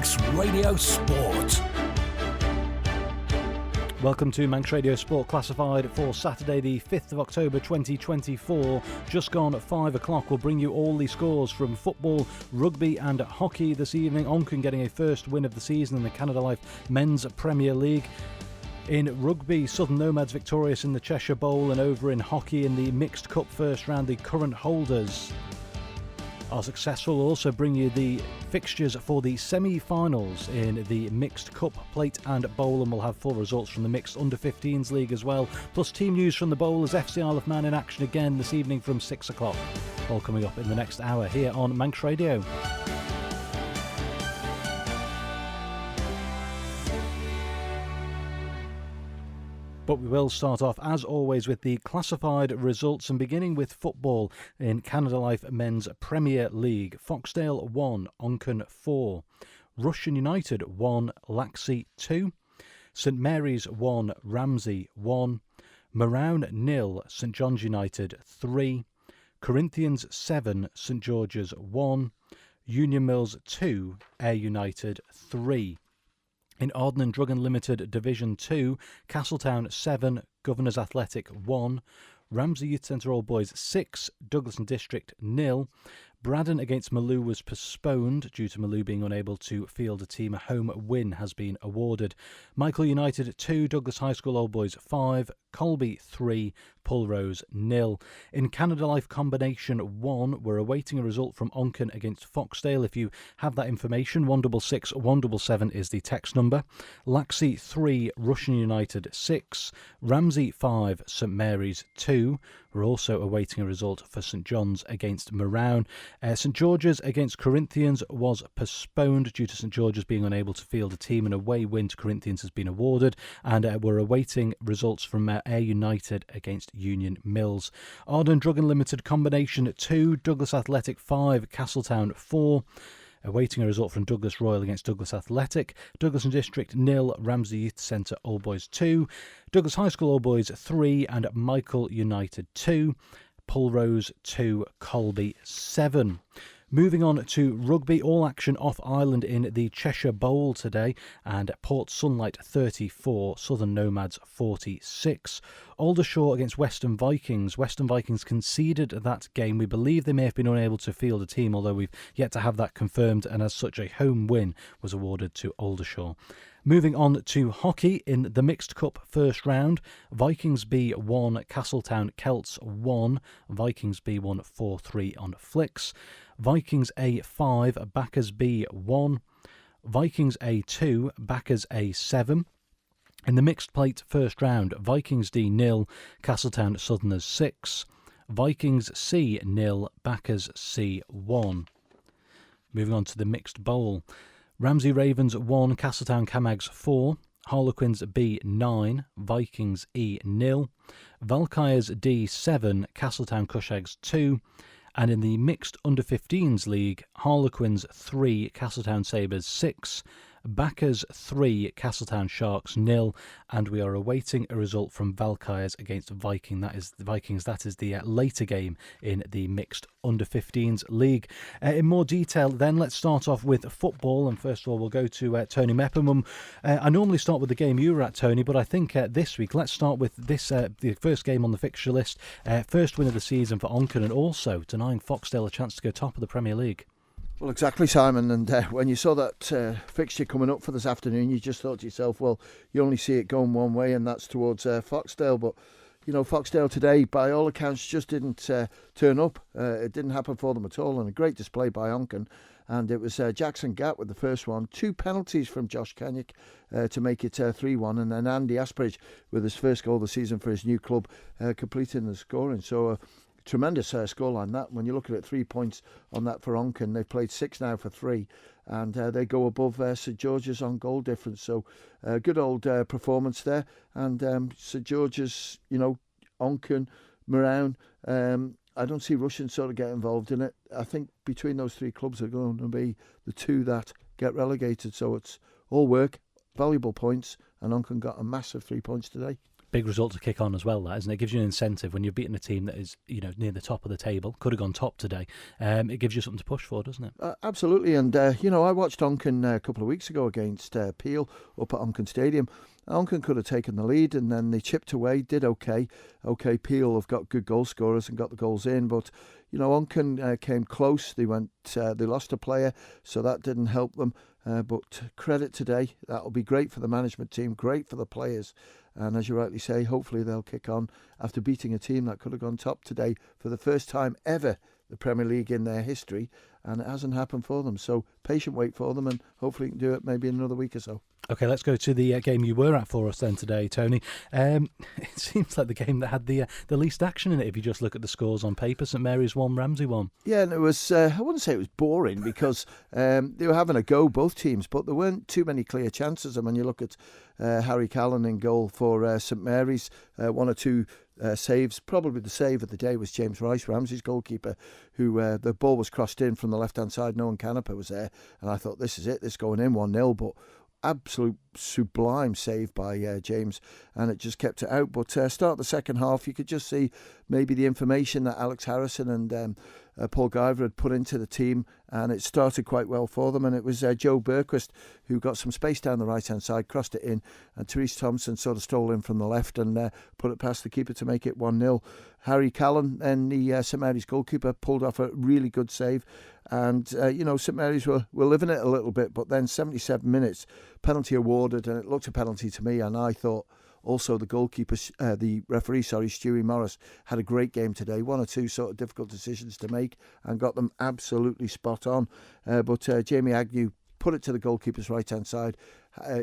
Manx Radio Sport. Welcome to Manx Radio Sport Classified for Saturday the 5th of October 2024. Just gone at 5 o'clock. We'll bring you all the scores from football, rugby and hockey this evening. Onchan getting a first win of the season in the Canada Life Men's Premier League. In rugby, Southern Nomads victorious in the Cheshire Bowl, and over in hockey in the Mixed Cup first round, the current holders are successful. We'll also bring you the fixtures for the semi-finals in the Mixed Cup, Plate and Bowl, and we'll have full results from the Mixed Under-15s League as well. Plus team news from the Bowlers, FC Isle of Man in action again this evening from 6 o'clock. All coming up in the next hour here on Manx Radio. But we will start off, as always, with the classified results, and beginning with football in Canada Life Men's Premier League. Foxdale 1, Onchan 4. Rushen United 1, Laxey 2. St Mary's 1, Ramsey 1. Morown 0, St John's United 3. Corinthians 7, St George's 1. Union Mills 2, Ayr United 3. In Arden and Druggan Limited Division 2, Castletown 7, Governors Athletic 1, Ramsey Youth Centre Old Boys 6, Douglas and District 0. Braddon against Maloo was postponed due to Maloo being unable to field a team. A home win has been awarded. Michael United 2, Douglas High School Old Boys 5, Colby 3, Pulrose 0. In Canada Life Combination 1, we're awaiting a result from Onchan against Foxdale. If you have that information, 166 177 is the text number. Laxey 3, Rushen United 6, Ramsey 5, St Mary's 2. We're also awaiting a result for St John's against Morown. St George's against Corinthians was postponed due to St George's being unable to field a team. An away win to Corinthians has been awarded, and we're awaiting results from Ayr United against Union Mills. Arden Druggan Limited Combination 2, Douglas Athletic 5, Castletown 4. Awaiting a result from Douglas Royal against Douglas Athletic. Douglas and District 0, Ramsey Youth Centre Old Boys 2. Douglas High School Old Boys 3 and Michael United 2. Pulrose 2, Colby 7. Moving on to rugby, all action off island in the Cheshire Bowl today, and Port Sunlight 34, Southern Nomads 46. Aldershot against Western Vikings. Western Vikings conceded that game. We believe they may have been unable to field a team, although we've yet to have that confirmed, and as such a home win was awarded to Aldershot. Moving on to hockey in the Mixed Cup first round. Vikings B 1, Castletown Celts 1. Vikings B 1 4-3 on Flicks. Vikings A 5, Backers B 1. Vikings A 2, Backers A 7. In the Mixed Plate first round, Vikings D 0, Castletown Southerners 6. Vikings C 0, Backers C 1. Moving on to the Mixed Bowl. Ramsey Ravens 1, Castletown Camags 4, Harlequins B 9, Vikings E 0, Valkyries D 7, Castletown Cushags 2, and in the Mixed Under-15s League, Harlequins 3, Castletown Sabres 6, Backers 3, Castletown Sharks 0, and we are awaiting a result from Valkyries against Vikings. That is the later game in the Mixed Under-15s League. In more detail then, let's start off with football, and first of all we'll go to Tony Mepham. I normally start with the game you were at, Tony, but I think this week let's start with this, the first game on the fixture list, first win of the season for Onchan, and also denying Foxdale a chance to go top of the Premier League. Well, exactly, Simon. And when you saw that fixture coming up for this afternoon, you just thought to yourself, well, you only see it going one way, and that's towards Foxdale. But, you know, Foxdale today, by all accounts, just didn't turn up. It didn't happen for them at all, and a great display by Onchan. And it was Jackson Gatt with the first one. 2 penalties from Josh Kennick to make it 3-1. And then Andy Aspridge with his first goal of the season for his new club, completing the scoring. So tremendous scoreline that. When you look at it, 3 points on that for Onchan. They've played 6 now for 3, and they go above St George's on goal difference. So good old performance there. And St George's, you know, Onchan, Morown, I don't see Rushen sort of get involved in it. I think between those 3 clubs are going to be the 2 that get relegated. So it's all work, valuable points, and Onchan got a massive 3 points today. big result to kick on as well, that, isn't it? It gives you an incentive when you're beating a team that is, near the top of the table. Could have gone top today. It gives you something to push for, doesn't it? Absolutely. And, I watched Onken a couple of weeks ago against Peel up at Onken Stadium. Onken could have taken the lead and then they chipped away, did okay. Okay, Peel have got good goal scorers and got the goals in, but Onken came close. They lost a player, so that didn't help them. But credit today, that'll be great for the management team, great for the players. And as you rightly say, hopefully they'll kick on after beating a team that could have gone top today for the first time ever, the Premier League in their history, and it hasn't happened for them. So patient wait for them, and hopefully you can do it maybe in another week or so. OK, let's go to the game you were at for us then today, Tony. It seems like the game that had the least action in it, if you just look at the scores on paper. St Mary's won, Ramsey won. Yeah, and it was, I wouldn't say it was boring because they were having a go, both teams, but there weren't too many clear chances. And when you look at Harry Callan in goal for St Mary's, one or two saves. Probably the save of the day was James Rice, Ramsey's goalkeeper, who the ball was crossed in from the left-hand side. Noah Canepa was there, and I thought, this is it, this going in 1-0, but absolute sublime save by James, and it just kept it out. But start the second half, you could just see maybe the information that Alex Harrison and Paul Guyver had put into the team, and it started quite well for them. And it was Joe Berquist who got some space down the right hand side, crossed it in, and Therese Thompson sort of stole in from the left and put it past the keeper to make it 1-0. Harry Callan and the St Mary's goalkeeper pulled off a really good save. And, St Mary's were living it a little bit, but then 77 minutes, penalty awarded, and it looked a penalty to me. And I thought also the goalkeeper, the referee, Stewie Morris, had a great game today. One or two sort of difficult decisions to make and got them absolutely spot on. But Jamie Agnew put it to the goalkeeper's right-hand side.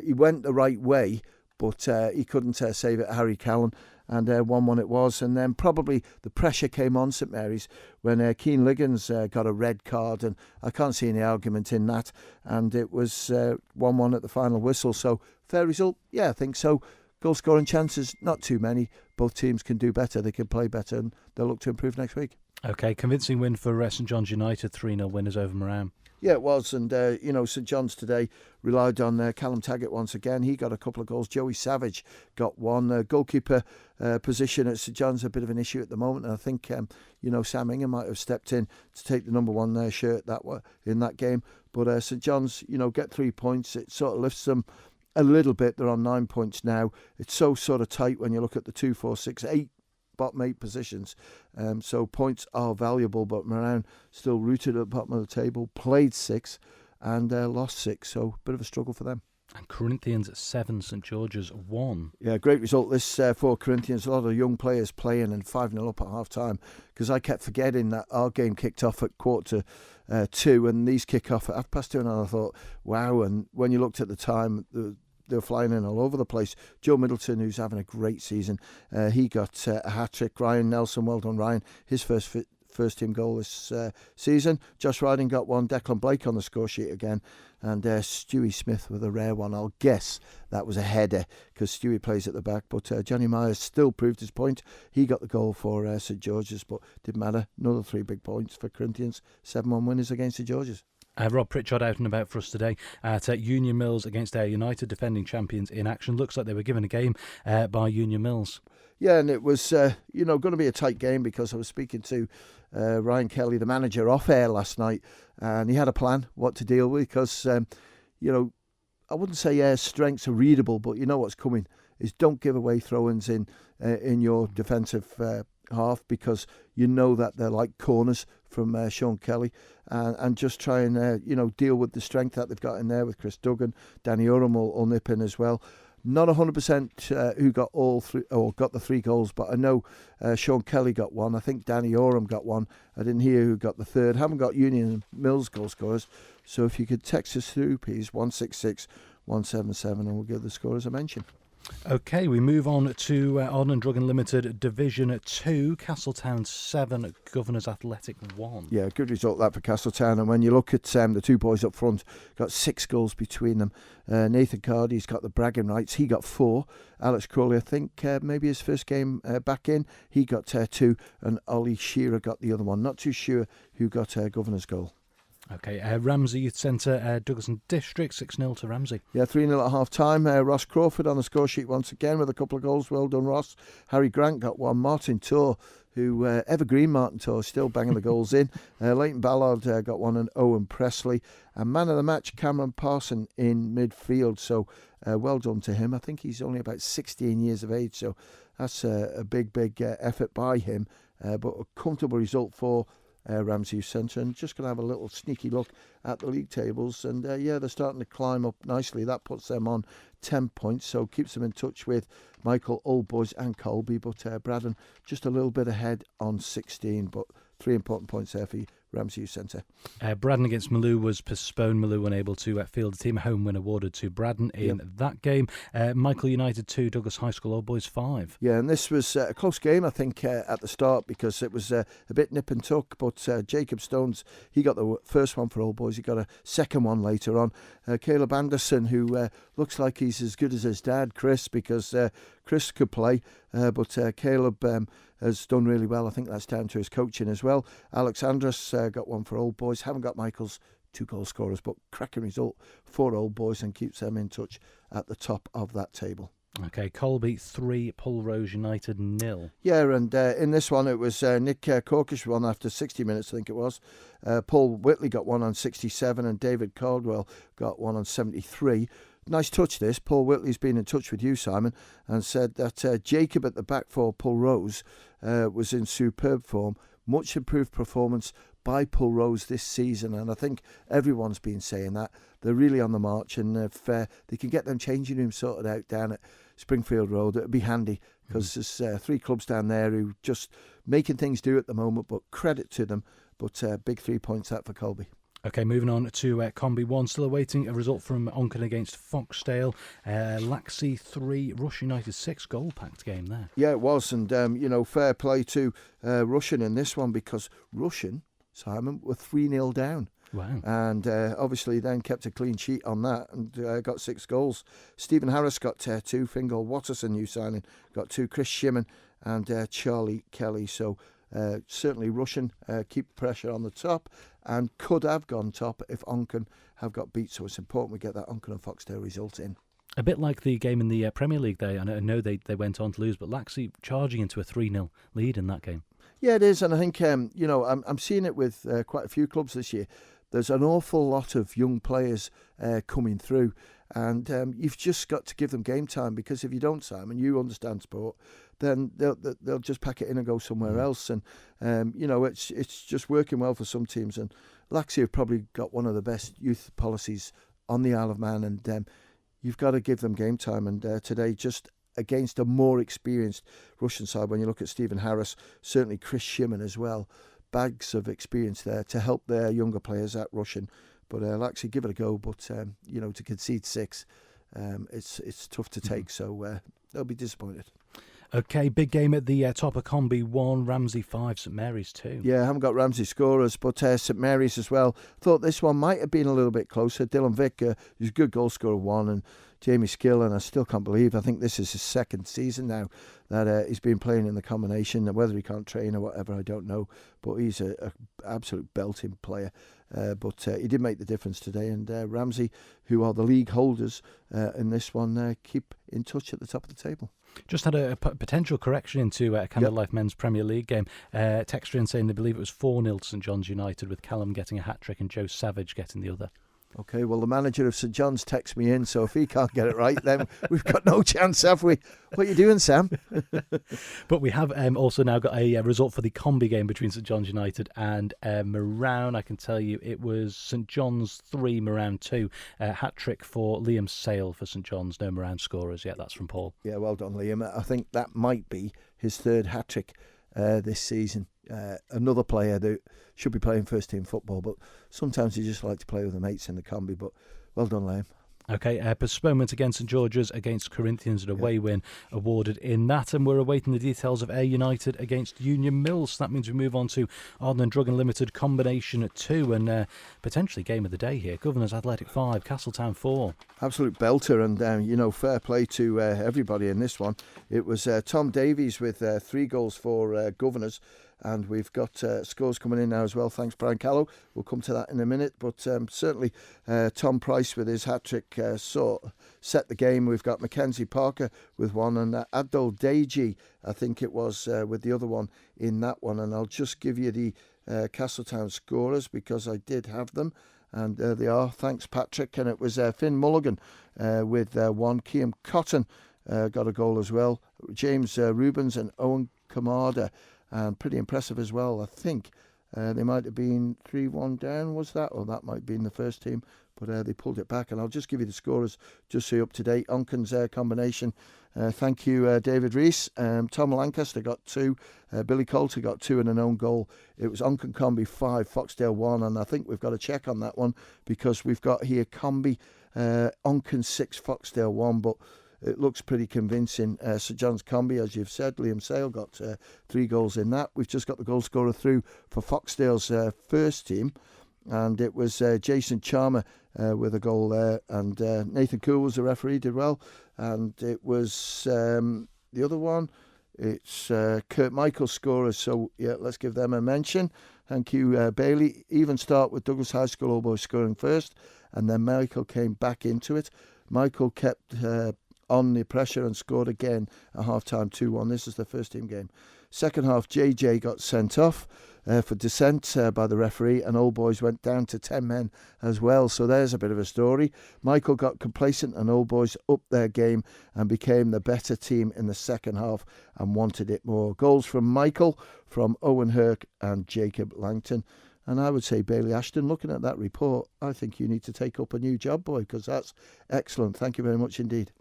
He went the right way, but he couldn't save it, Harry Callan. And 1-1 it was. And then probably the pressure came on St Mary's when Quine Liggins got a red card, and I can't see any argument in that. And it was 1-1 at the final whistle. So fair result? Yeah, I think so. Goal scoring chances, not too many. Both teams can do better. They can play better, and they'll look to improve next week. OK, convincing win for St John's United, 3-0 winners over Mepham. Yeah, it was. And, St John's today relied on Callum Taggart once again. He got a couple of goals. Joey Savage got one. Goalkeeper position at St John's a bit of an issue at the moment. And I think, Sam Ingham might have stepped in to take the number one shirt in that game. But St John's, get 3 points. It sort of lifts them a little bit. They're on 9 points now. It's so sort of tight when you look at the 2, 4, 6, 8 bottom 8 positions. So points are valuable, but Mepham still rooted at the bottom of the table, played 6 and lost 6. So a bit of a struggle for them. And Corinthians 7, St George's 1. Yeah, great result this for Corinthians. A lot of young players playing and 5-0 up at half-time, because I kept forgetting that our game kicked off at 1:45 and these kick off at 2:30, and I thought, wow. And when you looked at the time, they were flying in all over the place. Joe Middleton, who's having a great season, he got a hat-trick. Ryan Nelson, well done Ryan, his first team goal this season. Josh Riding got one. Declan Blake on the score sheet again. And Stewie Smith with a rare one. I'll guess that was a header because Stewie plays at the back. But Johnny Myers still proved his point. He got the goal for St George's, but didn't matter. Another 3 big points for Corinthians. 7-1 winners against St George's. Rob Pritchard out and about for us today at Union Mills against Ayr United, defending champions in action. Looks like they were given a game by Union Mills. Yeah, and it was, going to be a tight game because I was speaking to Ryan Kelly, the manager, off air last night, and he had a plan what to deal with because, I wouldn't say Air's strengths are readable, but you know what's coming is don't give away throw-ins in your defensive half, because you know that they're like corners from Sean Kelly, and just try and deal with the strength that they've got in there with Chris Duggan. Danny Oram will nip in as well. Not 100% who got all 3 or got the 3 goals, but I know Sean Kelly got one. I think Danny Oram got one. I didn't hear who got the third. Haven't got Union Mills goal scorers. So if you could text us through, please, 166 177, and we'll give the scorers a mention. OK, we move on to Arden Drug Limited Division 2, Castletown 7, Governors Athletic 1. Yeah, good result that for Castletown. And when you look at the 2 boys up front, got 6 goals between them. Nathan Cardy's got the bragging rights. He got 4. Alex Crowley, I think maybe his first game back in, he got 2. And Ollie Shearer got the other one. Not too sure who got Governor's goal. Okay, Ramsey Youth Centre, Douglas and District, 6-0 to Ramsey. Yeah, 3-0 at half-time. Ross Crawford on the score sheet once again with a couple of goals. Well done, Ross. Harry Grant got one. Martin Torr, who evergreen Martin Torr, still banging the goals in. Leighton Ballard got one, and Owen Presley. And man of the match, Cameron Parson in midfield. So well done to him. I think he's only about 16 years of age, so that's a big effort by him. But a comfortable result for Ramsey Youth Centre, and just going to have a little sneaky look at the league tables, and they're starting to climb up nicely. That puts them on 10 points, so keeps them in touch with Michael, Old Boys and Colby, but Braddon just a little bit ahead on 16, but 3 important points there for Ramsey Youth Centre. Braddon against Maloo was postponed. Maloo unable to field a team. A home win awarded to Braddon in that game. Michael United 2, Douglas High School Old Boys 5. Yeah, and this was a close game, I think, at the start, because it was a bit nip and tuck, but Jacob Stones, he got the first one for Old Boys. He got a second one later on. Caleb Anderson, who looks like he's as good as his dad, Chris, because Chris could play, but Caleb has done really well. I think that's down to his coaching as well. Alex Andrus got one for Old Boys. Haven't got Michael's 2 goal scorers, but cracking result for Old Boys and keeps them in touch at the top of that table. Okay, Colby 3, Pulrose United 0. Yeah, and in this one it was Nick Corkish won after 60 minutes, I think it was. Paul Whitley got one on 67 and David Caldwell got one on 73. Nice touch this. Paul Whitley's been in touch with you, Simon, and said that Jacob at the back for Pulrose was in superb form. Much improved performance by Pulrose this season, and I think everyone's been saying that. They're really on the march, and if they can get them changing rooms sorted out down at Springfield Road, it would be handy, because there's 3 clubs down there who just making things do at the moment, but credit to them. But big 3 points out for Colby. Okay, moving on to Comby 1. Still awaiting a result from Onchan against Foxdale. Laxey 3, Rush United 6. Goal-packed game there. Yeah, it was. And, fair play to Rushen in this one, because Rushen, Simon, were 3-0 down. Wow. And obviously then kept a clean sheet on that and got 6 goals. Stephen Harris got 2. Fingal Watterson, new signing, got 2. Chris Shimon and Charlie Kelly. So certainly Rushen keep pressure on the top and could have gone top if Onchan have got beat. So it's important we get that Onchan and Foxdale result in. A bit like the game in the Premier League day. I know they went on to lose, but Laxey charging into a 3-0 lead in that game. Yeah, it is. And I think, I'm seeing it with quite a few clubs this year. There's an awful lot of young players coming through, and you've just got to give them game time, because if you don't, Simon, you understand sport, then they'll just pack it in and go somewhere else. And it's just working well for some teams. And Laxey have probably got one of the best youth policies on the Isle of Man, and you've got to give them game time. And today, just against a more experienced Russian side, when you look at Stephen Harris, certainly Chris Shimon as well, bags of experience there to help their younger players at Russian. But Laxey, give it a go. But to concede 6, it's tough to take. So they'll be disappointed. Okay, big game at the top of Comby 1, Ramsey 5, St Mary's 2. Yeah, I haven't got Ramsey scorers, but St Mary's as well. Thought this one might have been a little bit closer. Dylan Vick, who's a good goal scorer, 1, and Jamie Skill, and I still can't believe, I think this is his 2nd season now that he's been playing in the combination, and whether he can't train or whatever, I don't know, but he's an absolute belting player. But he did make the difference today, and Ramsey, who are the league holders in this one, keep in touch at the top of the table. Just had a potential correction into Canada Life Men's Premier League game. Texter in saying they believe it was 4-0 to St John's United, with Callum getting a hat-trick and Joe Savage getting the other. Okay, well, the manager of St John's texts me in, so if he can't get it right, then we've got no chance, have we? What are you doing, Sam? But we have also now got a result for the combi game between St John's United and Marown. I can tell you it was St John's 3, Marown 2. Hat-trick for Liam Sale for St John's. No Marown scorers yet. That's from Paul. Yeah, well done, Liam. I think that might be his 3rd hat-trick this season. Another player that should be playing first team football, but sometimes he just like to play with the mates in the combi. But well done, Liam. Okay, postponement against St George's against Corinthians, an away win awarded in that, and we're awaiting the details of Ayr United against Union Mills. So that means we move on to Arden and Drug Unlimited combination 2, and potentially game of the day here. Governors Athletic 5, Castletown 4. Absolute belter, and fair play to everybody in this one. It was Tom Davies with 3 goals for Governors. and we've got scores coming in now as well. Thanks, Brian Callow. We'll come to that in a minute, but certainly Tom Price with his hat-trick set the game. We've got Mackenzie Parker with one, and Abdul Deji, I think it was, with the other one in that one. And I'll just give you the Castletown scorers because I did have them, and there they are. Thanks, Patrick. And it was Finn Mulligan with one. Cian Cotton got a goal as well. James Rubens and Owen Kamada, and pretty impressive as well. I think they might have been 3-1 down, was that? Or that might have been the first team, but they pulled it back. And I'll just give you the scorers just so you're up to date. Onken's combination. Thank you, David Rees. Tom Lancaster got 2. Billy Coulter got 2 and an own goal. It was Onken Combi 5, Foxdale 1. And I think we've got to check on that one because we've got here Combi, Onken 6, Foxdale 1. But it looks pretty convincing. St John's Combi, as you've said, Liam Sale got 3 goals in that. We've just got the goal scorer through for Foxdale's first team, and it was Jason Charmer with a goal there, and Nathan Cool was the referee, did well. And it was the other one, it's Kurt Michael's scorers, so yeah, let's give them a mention. Thank you, Bailey. Even start with Douglas High School Old Boys scoring first, and then Michael came back into it. Michael kept on the pressure and scored again at half-time, 2-1. This is the first team game. Second half, JJ got sent off for dissent by the referee, and Old Boys went down to 10 men as well. So there's a bit of a story. Michael got complacent, and Old Boys upped their game and became the better team in the second half and wanted it more. Goals from Michael, from Owen Herc and Jacob Langton. And I would say, Bailey Ashton, looking at that report, I think you need to take up a new job, boy, because that's excellent. Thank you very much indeed.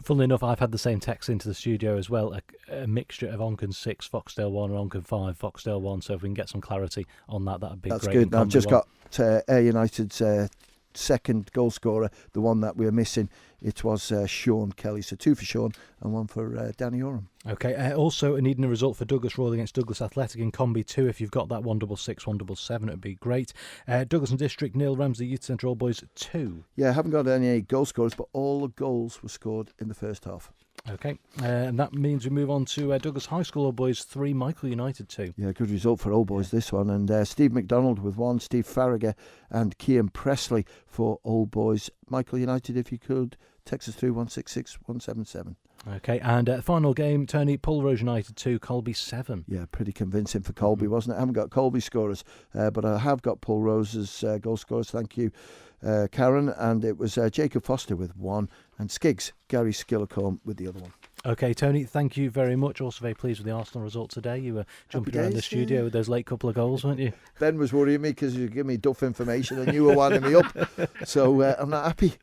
Funnily enough, I've had the same text into the studio as well, a mixture of Onken 6, Foxdale 1 and Onken 5, Foxdale 1, so if we can get some clarity on that, that'd be great. That's good. I've just got Ayr United's second goal scorer, the one that we're missing. It was Sean Kelly, so 2 for Sean and 1 for Danny Oram. Okay, also needing a result for Douglas Royal against Douglas Athletic in Combi 2. If you've got that 166, 177, it'd be great. Douglas and District 0, Ramsey Youth Centre All Boys 2. Yeah, I haven't got any goal scorers, but all the goals were scored in the first half. Okay, and that means we move on to Douglas High School Old Boys 3, Michael United 2. Yeah, good result for Old Boys, this one. And Steve McDonald with 1, Steve Farragher and Cian Presley for Old Boys. Michael United, if you could, text us through 166 177. Okay, and final game, Tony, Pulrose United 2, Colby 7. Yeah, pretty convincing for Colby, wasn't it? I haven't got Colby scorers, but I have got Pulrose's goal scorers. Thank you, Karen. And it was Jacob Foster with 1 and Skiggs, Gary Skillicombe with the other one. Okay, Tony, thank you very much. Also very pleased with the Arsenal result today. You were jumping around the studio with those late couple of goals, weren't you? Ben was worrying me because you give me duff information and you were winding me up. So I'm not happy.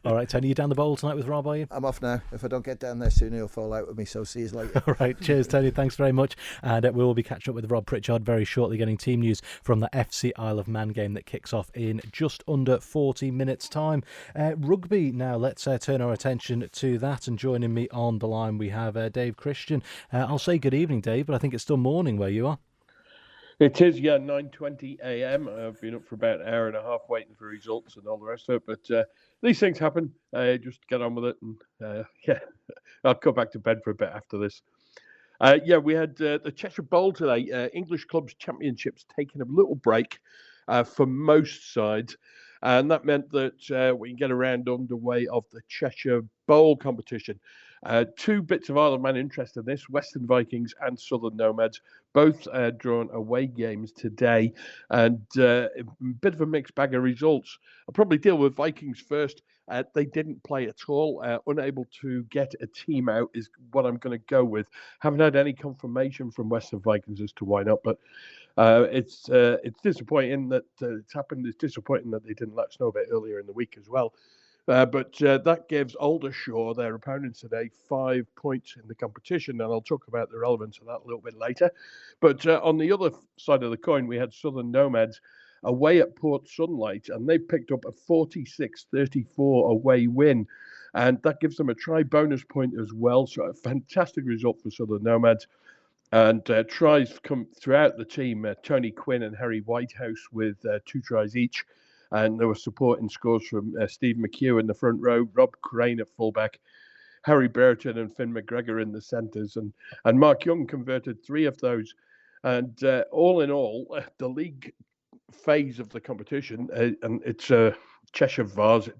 All right, Tony, you down the bowl tonight with Rob, are you? I'm off now. If I don't get down there soon, he'll fall out with me. So see you later. All right, cheers, Tony. Thanks very much. And we will be catching up with Rob Pritchard very shortly, getting team news from the FC Isle of Man game that kicks off in just under 40 minutes' time. Rugby now, let's turn our attention to that. And joining me on the line, we have Dave Christian. I'll say good evening, Dave, but I think it's still morning where you are. It is, yeah, 9:20 a.m. I've been up for about an hour and a half waiting for results and all the rest of it. But these things happen. Just get on with it. And yeah, I'll go back to bed for a bit after this. Yeah, we had the Cheshire Bowl today. English Clubs Championships taking a little break for most sides. And that meant that we can get a round underway of the Cheshire Bowl competition. 2 bits of Isle of Man interest in this, Western Vikings and Southern Nomads, both drawn away games today, and a bit of a mixed bag of results. I'll probably deal with Vikings first. They didn't play at all, unable to get a team out is what I'm going to go with. Haven't had any confirmation from Western Vikings as to why not, but it's disappointing that it's happened. It's disappointing that they didn't let us know a bit earlier in the week as well. But that gives Aldershot, their opponents today, 5 points in the competition, and I'll talk about the relevance of that a little bit later. But on the other side of the coin, we had Southern Nomads away at Port Sunlight, and they picked up a 46-34 away win, and that gives them a try bonus point as well. So a fantastic result for Southern Nomads. And tries come throughout the team. Tony Quine and Harry Whitehouse with 2 tries each. And there were supporting scores from Steve McHugh in the front row, Rob Crane at fullback, Harry Burton and Finn McGregor in the centres. And Mark Young converted 3 of those And all in all, the league phase of the competition, and it's Cheshire Vase,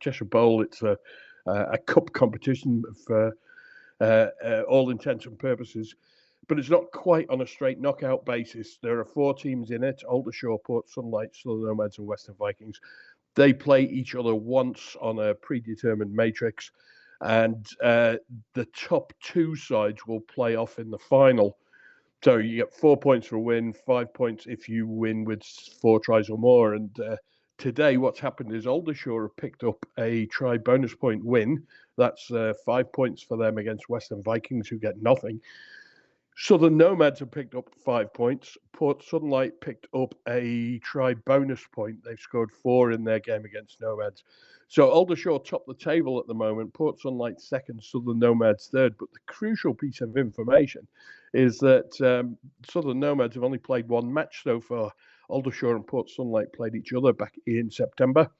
Cheshire Bowl. It's a cup competition for all intents and purposes, but it's not quite on a straight knockout basis. There are 4 teams in it: Aldershot, Port Sunlight, Southern Nomads, and Western Vikings. They play each other once on a predetermined matrix, and the top 2 sides will play off in the final. So you get 4 points for a win, 5 points if you win with 4 tries or more. And today, what's happened is Aldershot have picked up a try bonus point win. That's 5 points for them against Western Vikings, who get nothing. Southern Nomads have picked up 5 points. Port Sunlight picked up a try bonus point. They've scored 4 in their game against Nomads. So Aldershot top the table at the moment. Port Sunlight second, Southern Nomads third. But the crucial piece of information is that Southern Nomads have only played 1 match so far. Aldershot and Port Sunlight played each other back in September.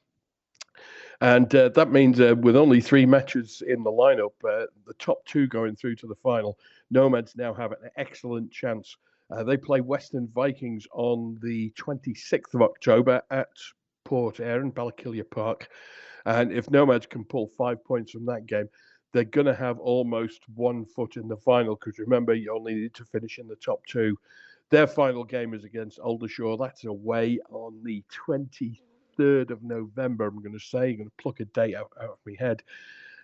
And that means with only 3 matches in the lineup, the top 2 going through to the final, Nomads now have an excellent chance. They play Western Vikings on the 26th of October at Port Erin, Ballakillia Park. And if Nomads can pull 5 points from that game, they're going to have almost 1 foot in the final, because remember, you only need to finish in the top 2. Their final game is against Aldershot. That's away on the 23rd of November, I'm going to pluck a date out of my head.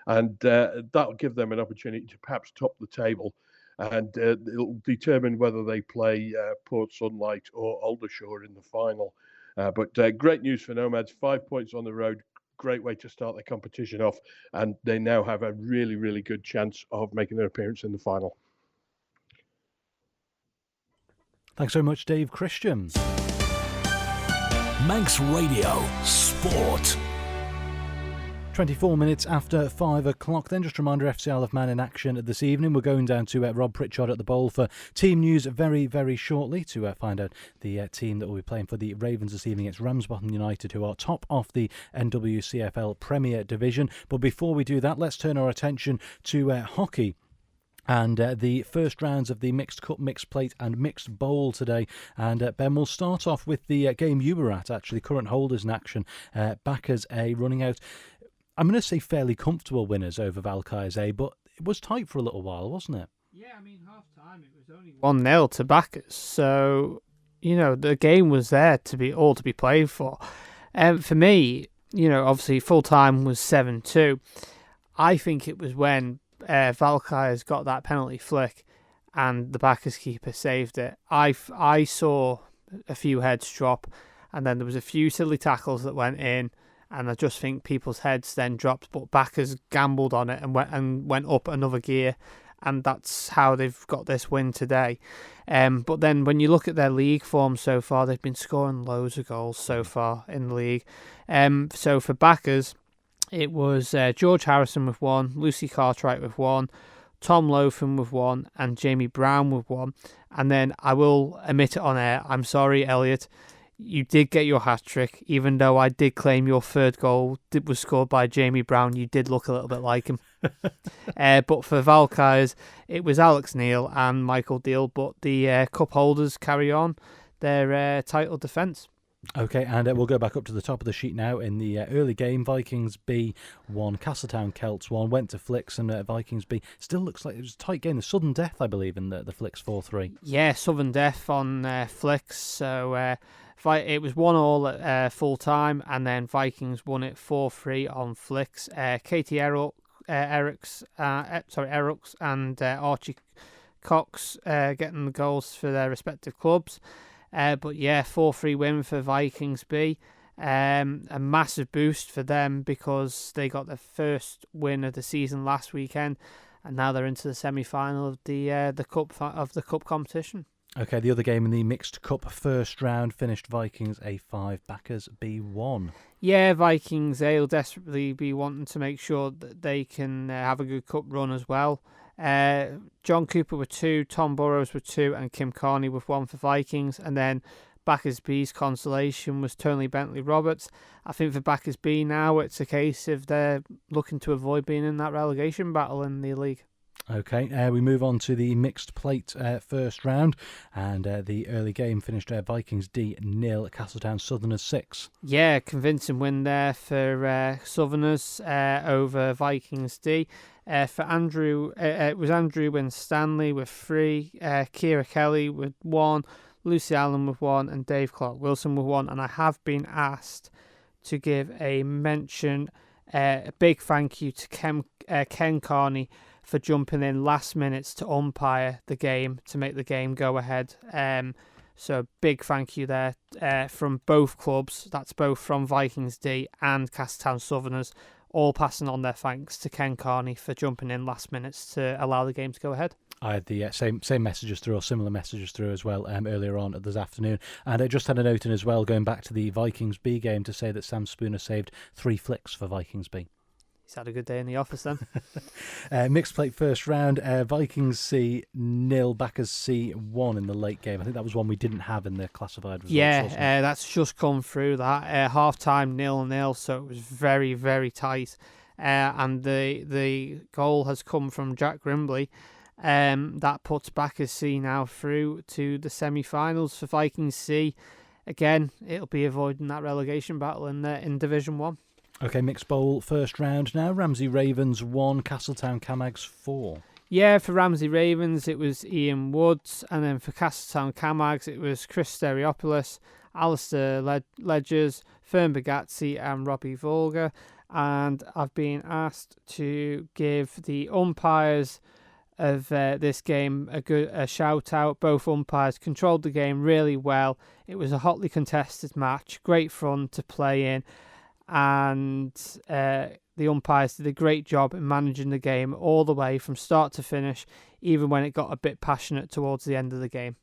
And that'll give them an opportunity to perhaps top the table. And it'll determine whether they play Port Sunlight or Aldershot in the final. But great news for Nomads, 5 points on the road. Great way to start the competition off. And they now have a really, really good chance of making their appearance in the final. Thanks so much, Dave Christian. Manx Radio Sport. 24 minutes after 5 o'clock. Then just a reminder, FC Isle of Man in action this evening. We're going down to Rob Pritchard at the Bowl for team news very, very shortly to find out the team that will be playing for the Ravens this evening. It's Ramsbottom United, who are top of the NWCFL Premier Division. But before we do that, let's turn our attention to hockey. And the first rounds of the Mixed Cup, Mixed Plate and Mixed Bowl today. And Ben, we'll start off with the game you were at, actually, current holders in action. Backers A running out, I'm going to say fairly comfortable winners over Valkyries A, but it was tight for a little while, wasn't it? Yeah, I mean, half time it was only 1-0 to Backers. So, the game was there to be played for. For me, obviously full time was 7-2. I think it was when Valkyries got that penalty flick and the Backers keeper saved it. I saw a few heads drop, and then there was a few silly tackles that went in, and I just think people's heads then dropped, but Backers gambled on it and went up another gear, and that's how they've got this win today. But then when you look at their league form so far, they've been scoring loads of goals so far in the league. So for Backers, it was George Harrison with 1, Lucy Cartwright with 1, Tom Lotham with 1, and Jamie Brown with 1. And then I will admit it on air, I'm sorry, Elliot, you did get your hat-trick, even though I did claim your third goal was scored by Jamie Brown. You did look a little bit like him. But for Valkyries, it was Alex Neil and Michael Deal, but the cup holders carry on their title defence. Okay, and we'll go back up to the top of the sheet now. In the early game, Vikings B 1, Castletown Celts 1, went to Flicks, and Vikings B still looks like it was a tight game. The sudden death, I believe, in the Flicks 4-3. Yeah, sudden death on Flicks. So it was 1-1 at full time, and then Vikings won it 4-3 on Flicks. Katie Ericks and Archie Cox getting the goals for their respective clubs. But yeah, 4-3 win for Vikings B. A massive boost for them because they got their first win of the season last weekend, and now they're into the semi-final of the cup competition. Okay, the other game in the Mixed Cup first round finished Vikings A5, Backers B1. Yeah, Vikings A will desperately be wanting to make sure that they can have a good cup run as well. John Cooper with 2, Tom Burrows with 2, and Kim Carney with 1 for Vikings. And then Backers B's consolation was Turnley Bentley Roberts. I think for Backers B now, it's a case of they're looking to avoid being in that relegation battle in the league. Okay, we move on to the mixed plate first round, and the early game finished Vikings D 0, Castletown Southerners 6. Yeah, convincing win there for Southerners over Vikings D. For Andrew, it was Andrew Winstanley with 3, Kira Kelly with 1, Lucy Allen with 1, and Dave Clark Wilson with 1. And I have been asked to give a mention, a big thank you to Ken Carney for jumping in last minutes to umpire the game to make the game go ahead. So big thank you there from both clubs. That's both from Vikings D and Castletown Southerners, all passing on their thanks to Ken Carney for jumping in last minutes to allow the game to go ahead. I had the same messages through, or similar messages through as well, earlier on this afternoon. And I just had a note in as well, going back to the Vikings B game, to say that Sam Spooner saved 3 flicks for Vikings B. He's had a good day in the office then. Mixed plate first round, Vikings C 0, Backers C 1 in the late game. I think that was one we didn't have in the classified results. Yeah, that's just come through that. Half time 0-0, so it was very, very tight. And the goal has come from Jack Grimbley. That puts Backers C now through to the semi-finals. For Vikings C, again, it'll be avoiding that relegation battle in Division 1. Okay, mixed bowl first round now. Ramsey Ravens 1, Castletown Camags 4. Yeah, for Ramsey Ravens it was Ian Woods, and then for Castletown Camags it was Chris Stereopoulos, Alistair Ledgers, Fern Bagazzi and Robbie Volga. And I've been asked to give the umpires of this game a shout out. Both umpires controlled the game really well. It was a hotly contested match, great fun to play in, and the umpires did a great job in managing the game all the way from start to finish, even when it got a bit passionate towards the end of the game.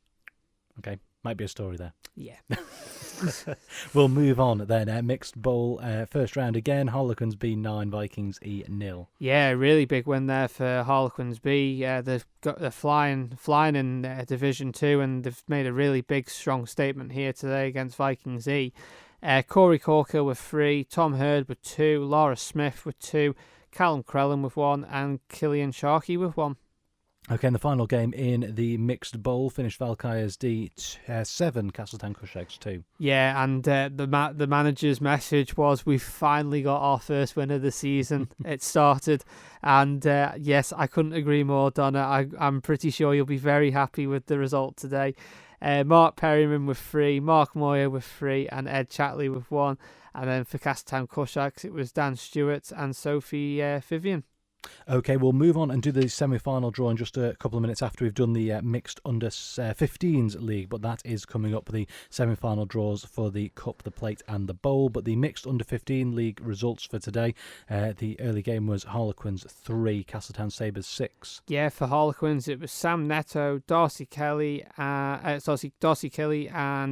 Okay, might be a story there. Yeah. We'll move on then. Mixed bowl first round again. Harlequins B 9, Vikings E 0. Yeah, really big win there for Harlequins B. They're flying in Division 2, and they've made a really big, strong statement here today against Vikings E. Corey Corker with 3, Tom Hurd with 2, Laura Smith with 2, Callum Crellin with 1, and Killian Sharkey with 1. Okay, and the final game in the mixed bowl finished Valkyries D 7, Castletown Cushags 2. Yeah, and the manager's message was, we've finally got our first win of the season. It started, and yes, I couldn't agree more, Donna. I'm pretty sure you'll be very happy with the result today. Mark Perryman with 3, Mark Moyer with 3, and Ed Chatley with 1. And then for Castletown Cushags, it was Dan Stewart and Sophie Vivian. Okay, we'll move on and do the semi-final draw in just a couple of minutes after we've done the mixed under 15s league, but that is coming up, the semi-final draws for the cup, the plate and the bowl. But the mixed under 15 league results for today, the early game was Harlequins 3, Castletown Sabres 6. Yeah, for Harlequins it was Sam Netto, Darcy Kelly and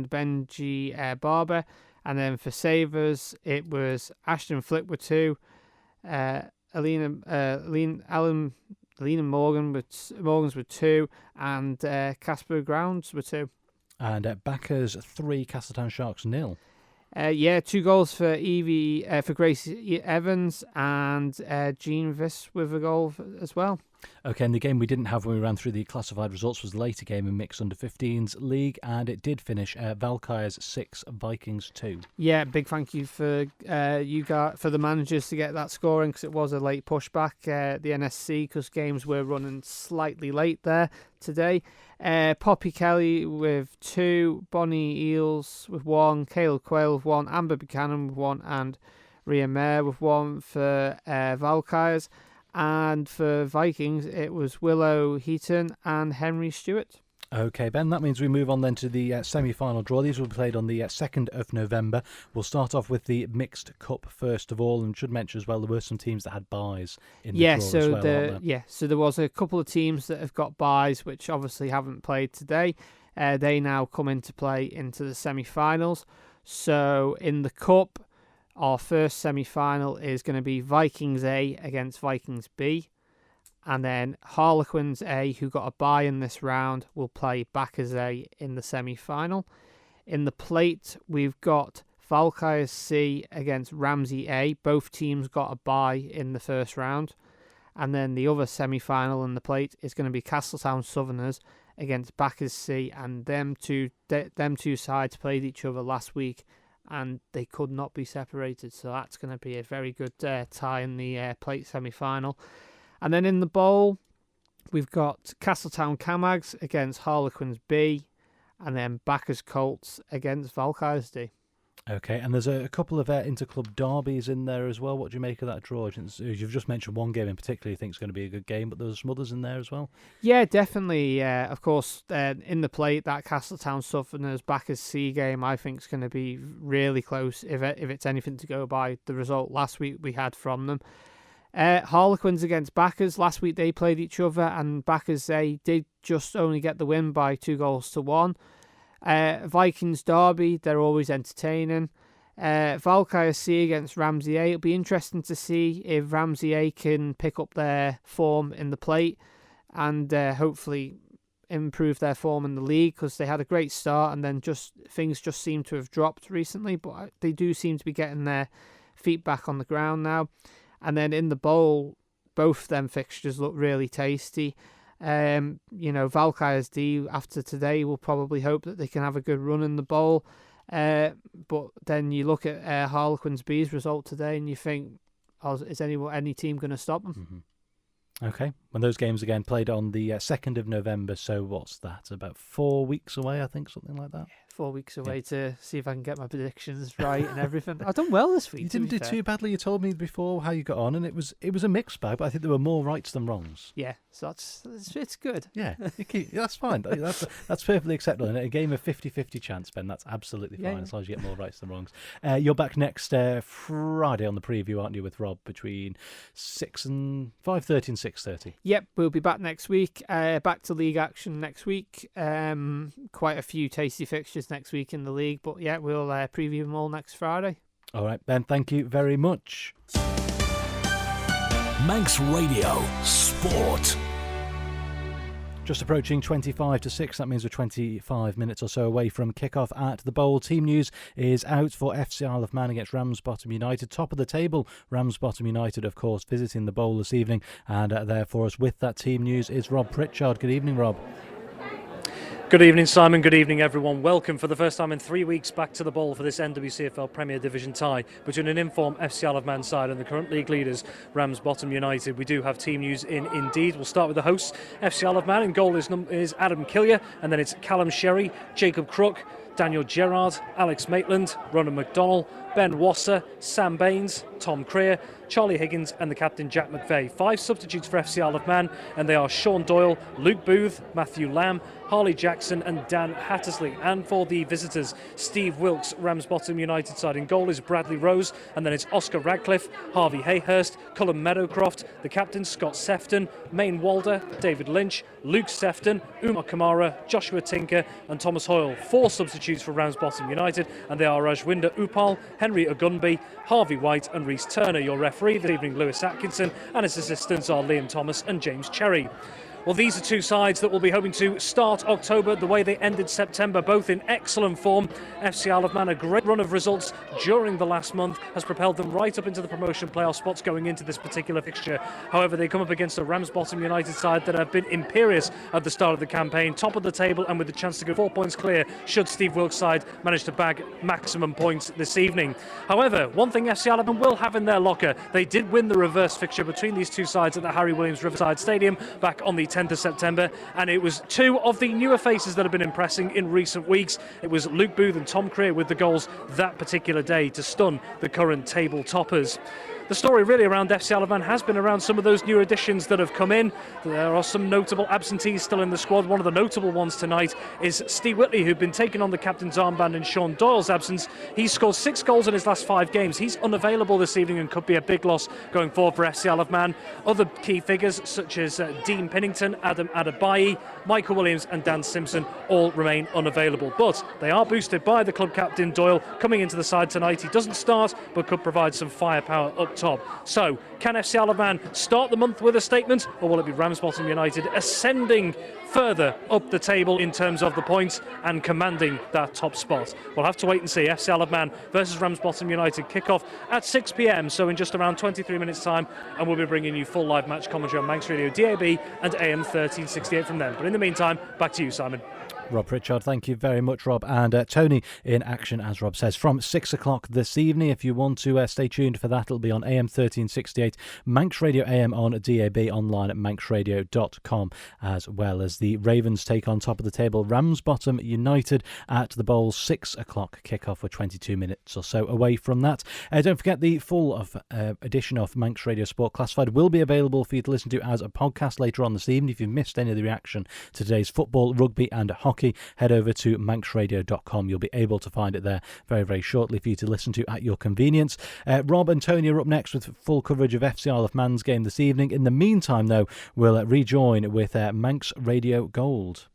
Benji Barber. And then for Sabres it was Ashton Flick with 2, Alina Morgans with 2, and Casper Grounds with 2. And Backers 3, Castletown Sharks 0. Yeah, 2 goals for Evie, for Grace Evans, and Jean Viss with a goal as well. Okay, and the game we didn't have when we ran through the classified results was the later game in mixed under 15s league, and it did finish Valkyries 6, Vikings 2. Yeah, big thank you for for the managers to get that scoring, because it was a late pushback, the NSC, because games were running slightly late there today. Poppy Kelly with 2, Bonnie Eels with 1, Kayla Quayle with 1, Amber Buchanan with 1, and Ria Mayer with 1 for Valkyries. And for Vikings, it was Willow Heaton and Henry Stewart. Okay, Ben, that means we move on then to the semi-final draw. These will be played on the 2nd of November. We'll start off with the Mixed Cup first of all, and should mention as well there were some teams that had byes in the draw as well. So there was a couple of teams that have got byes, which obviously haven't played today. They now come into play into the semi-finals. So in the Cup, our first semi-final is going to be Vikings A against Vikings B. And then Harlequins A, who got a bye in this round, will play Backers A in the semi-final. In the plate, we've got Valkyries C against Ramsey A. Both teams got a bye in the first round. And then the other semi-final in the plate is going to be Castletown Southerners against Battersea, and them two sides played each other last week, and they could not be separated. So that's going to be a very good tie in the plate semi-final. And then in the bowl, we've got Castletown Camags against Harlequins B, and then Backers Colts against Valkyries D. Okay, and there's a couple of interclub derbies in there as well. What do you make of that draw? You've just mentioned one game in particular you think is going to be a good game, but there's some others in there as well? Yeah, definitely. Of course, in the plate, that Castletown Southerners Backers C game I think is going to be really close if it's anything to go by the result last week we had from them. Harlequins against Backers. Last week they played each other, and Backers, they did just only get the win by 2-1. Vikings Derby, they're always entertaining. Valkyrie C against Ramsey A. It'll be interesting to see if Ramsey A can pick up their form in the plate and hopefully improve their form in the league, because they had a great start and then things just seem to have dropped recently, but they do seem to be getting their feet back on the ground now. And then in the bowl, both them fixtures look really tasty. Valkyries D after today will probably hope that they can have a good run in the bowl. But then you look at Harlequins B's result today and you think, is any team going to stop them? Mm-hmm. Okay, when those games again played on the 2nd of November, so what's that, about 4 weeks away, I think, something like that? 4 weeks away to see if I can get my predictions right and everything. I've done well this week. You didn't do too badly. You told me before how you got on, and it was a mixed bag, but I think there were more rights than wrongs. Yeah, so it's good. Yeah, that's fine. That's perfectly acceptable. In a game of 50-50 chance, Ben, that's absolutely fine, as long as you get more rights than wrongs. You're back next Friday on the preview, aren't you, with Rob, between 5:30 and 6:30? Yep, we'll be back next week. Back to league action next week. Quite a few tasty fixtures next week in the league, but yeah, we'll preview them all next Friday. All right, Ben, thank you very much. Manx Radio Sport. Just approaching 25 to 6. That means we're 25 minutes or so away from kick-off at the Bowl. Team news is out for FC Isle of Man against Ramsbottom United. Top of the table, Ramsbottom United, of course, visiting the Bowl this evening. And there for us with that team news is Rob Pritchard. Good evening, Rob. Good evening, Simon. Good evening, everyone. Welcome for the first time in 3 weeks back to the Bowl for this NWCFL Premier Division tie between an informed FC Isle of Man side and the current league leaders, Ramsbottom United. We do have team news in indeed. We'll start with the hosts, FC Isle of Man. In goal is Adam Killier, and then it's Callum Sherry, Jacob Crook, Daniel Gerrard, Alex Maitland, Ronan McDonnell, Ben Wasser, Sam Baines, Tom Creer, Charlie Higgins and the captain Jack McVeigh. 5 substitutes for FC Isle of Man, and they are Sean Doyle, Luke Booth, Matthew Lamb, Harley Jackson and Dan Hattersley. And for the visitors, Steve Wilkes, Ramsbottom United side. In goal is Bradley Rose, and then it's Oscar Radcliffe, Harvey Hayhurst, Cullen Meadowcroft, the captain Scott Sefton, Maine Walder, David Lynch, Luke Sefton, Umar Kamara, Joshua Tinker and Thomas Hoyle. 4 substitutes for Ramsbottom United, and they are Rajwinder Upal, Henry Ogunbi, Harvey White and Reece Turner. Your referee this evening, Lewis Atkinson, and his assistants are Liam Thomas and James Cherry. Well, these are two sides that will be hoping to start October the way they ended September, both in excellent form. FC Isle of Man, a great run of results during the last month has propelled them right up into the promotion playoff spots going into this particular fixture. However, they come up against a Ramsbottom United side that have been imperious at the start of the campaign, top of the table and with the chance to go 4 points clear should Steve Wilkes' side manage to bag maximum points this evening. However, one thing FC Isle of Man will have in their locker, they did win the reverse fixture between these two sides at the Harry Williams Riverside Stadium back on the 10th of September, and it was 2 of the newer faces that have been impressing in recent weeks. It was Luke Booth and Tom Creer with the goals that particular day to stun the current table toppers. The story really around FC Isle of Man has been around some of those new additions that have come in. There are some notable absentees still in the squad. One of the notable ones tonight is Steve Whitley, who'd been taking on the captain's armband in Sean Doyle's absence. He's scored 6 goals in his last 5 games. He's unavailable this evening and could be a big loss going forward for FC Isle of Man. Other key figures such as Dean Pennington, Adam Adebayi, Michael Williams and Dan Simpson all remain unavailable. But they are boosted by the club captain Doyle coming into the side tonight. He doesn't start but could provide some firepower up top. So, can FC Isle of Man start the month with a statement, or will it be Ramsbottom United ascending further up the table in terms of the points and commanding that top spot? We'll have to wait and see. FC Isle of Man versus Ramsbottom United kick-off at 6 p.m, so in just around 23 minutes' time, and we'll be bringing you full live match commentary on Manx Radio DAB and AM 1368 from them. But in the meantime, back to you, Simon. Rob Pritchard, thank you very much, Rob. And Tony in action, as Rob says, from 6 o'clock this evening. If you want to stay tuned for that, it'll be on AM 1368, Manx Radio AM on DAB, online at manxradio.com, as well as the Ravens take on top of the table Ramsbottom United at the Bowl. 6 o'clock kickoff. We're 22 minutes or so away from that. Don't forget, the full edition of Manx Radio Sport Classified will be available for you to listen to as a podcast later on this evening. If you've missed any of the reaction to today's football, rugby and hockey, head over to manxradio.com. You'll be able to find it there very, very shortly for you to listen to at your convenience. Rob and Tony are up next with full coverage of FC Isle of Man's game this evening. In the meantime, though, we'll rejoin with Manx Radio Gold.